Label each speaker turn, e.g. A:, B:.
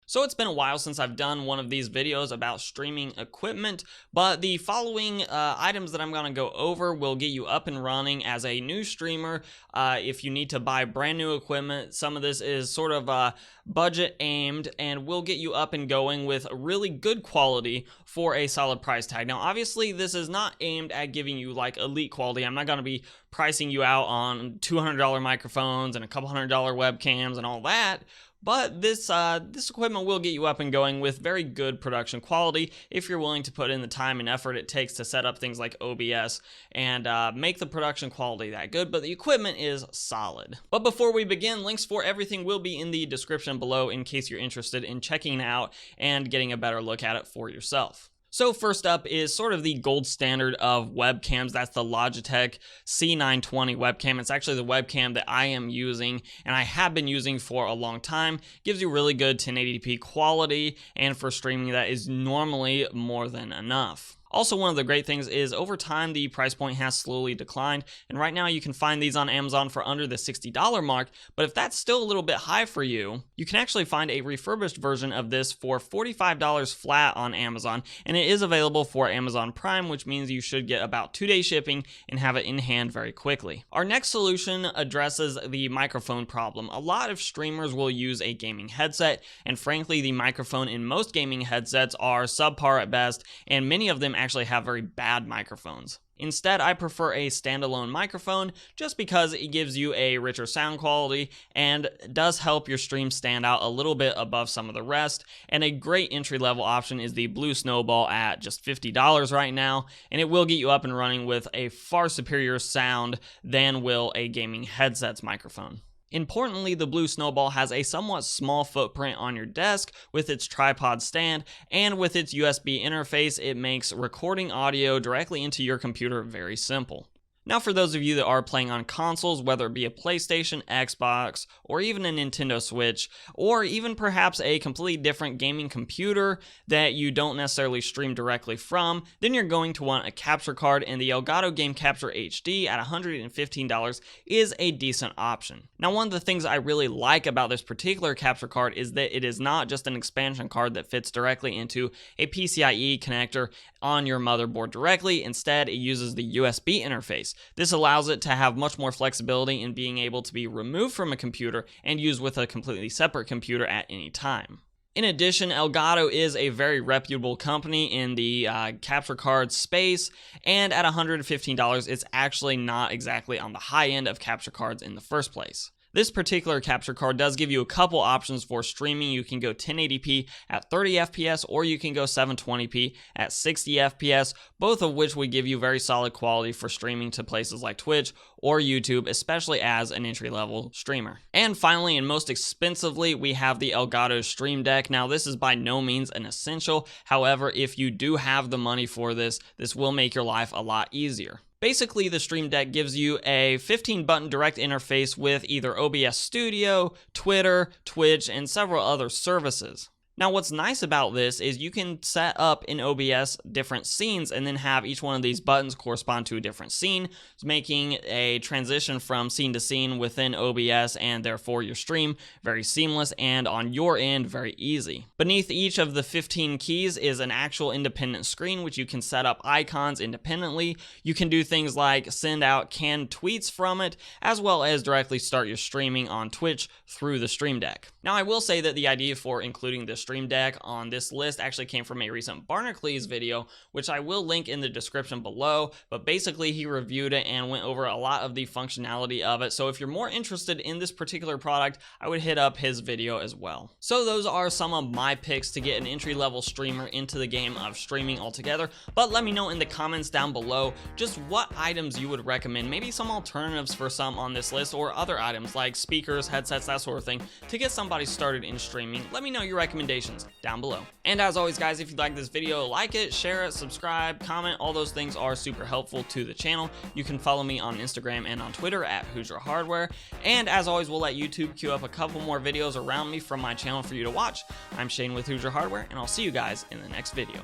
A: So it's been a while since I've done one of these videos about streaming equipment, but the following items that I'm going to go over will get you up and running as a new streamer. If you need to buy brand new equipment, some of this is sort of budget aimed and will get you up and going with really good quality for a solid price tag. Now, obviously, this is not aimed at giving you like elite quality. I'm not going to be pricing you out on $200 microphones and a couple $100 webcams and all that. But this equipment will get you up and going with very good production quality if you're willing to put in the time and effort it takes to set up things like OBS and make the production quality that good, but the equipment is solid. But before we begin, links for everything will be in the description below in case you're interested in checking it out and getting a better look at it for yourself. So first up is sort of the gold standard of webcams. That's the Logitech C920 webcam. It's actually the webcam that I am using and I have been using for a long time. Gives you really good 1080p quality, and for streaming that is normally more than enough. Also, one of the great things is over time the price point has slowly declined, and right now you can find these on Amazon for under the $60 mark, but if that's still a little bit high for you, you can actually find a refurbished version of this for $45 flat on Amazon, and it is available for Amazon Prime, which means you should get about 2-day shipping and have it in hand very quickly. Our next solution addresses the microphone problem. A lot of streamers will use a gaming headset, and frankly the microphone in most gaming headsets are subpar at best, and many of them actually have very bad microphones. Instead, I prefer a standalone microphone just because it gives you a richer sound quality and does help your stream stand out a little bit above some of the rest. And a great entry-level option is the Blue Snowball at just $50 right now, and it will get you up and running with a far superior sound than will a gaming headset's microphone. Importantly, the Blue Snowball has a somewhat small footprint on your desk with its tripod stand, and with its USB interface, it makes recording audio directly into your computer very simple. Now, for those of you that are playing on consoles, whether it be a PlayStation, Xbox, or even a Nintendo Switch, or even perhaps a completely different gaming computer that you don't necessarily stream directly from, then you're going to want a capture card, and the Elgato Game Capture HD at $115 is a decent option. Now, one of the things I really like about this particular capture card is that it is not just an expansion card that fits directly into a PCIe connector on your motherboard directly. Instead, it uses the USB interface. This allows it to have much more flexibility in being able to be removed from a computer and used with a completely separate computer at any time. In addition, Elgato is a very reputable company in the capture card space, and at $115, it's actually not exactly on the high end of capture cards in the first place. This particular capture card does give you a couple options for streaming. You can go 1080p at 30 FPS, or you can go 720p at 60 FPS, both of which would give you very solid quality for streaming to places like Twitch or YouTube, especially as an entry-level streamer. And finally, and most expensively, we have the Elgato Stream Deck. Now, this is by no means an essential. However, if you do have the money for this, this will make your life a lot easier. Basically, the Stream Deck gives you a 15-button direct interface with either OBS Studio, Twitter, Twitch, and several other services. Now, what's nice about this is you can set up in OBS different scenes and then have each one of these buttons correspond to a different scene, making a transition from scene to scene within OBS and therefore your stream very seamless and on your end very easy. Beneath each of the 15 keys is an actual independent screen which you can set up icons independently. You can do things like send out canned tweets from it, as well as directly start your streaming on Twitch through the Stream Deck. Now, I will say that the idea for including this Stream Deck on this list actually came from a recent Barnacules video, which I will link in the description below, but basically he reviewed it and went over a lot of the functionality of it. So if you're more interested in this particular product, I would hit up his video as well. So those are some of my picks to get an entry-level streamer into the game of streaming altogether, but let me know in the comments down below just what items you would recommend, maybe some alternatives for some on this list, or other items like speakers, headsets, that sort of thing, to get somebody started in streaming. Let me know your recommendations down below. And as always, guys, if you like this video, like it, share it, subscribe, comment. All those things are super helpful to the channel. You can follow me on Instagram and on Twitter at Hoosier Hardware. And as always, we'll let YouTube queue up a couple more videos around me from my channel for you to watch. I'm Shane with Hoosier Hardware, and I'll see you guys in the next video.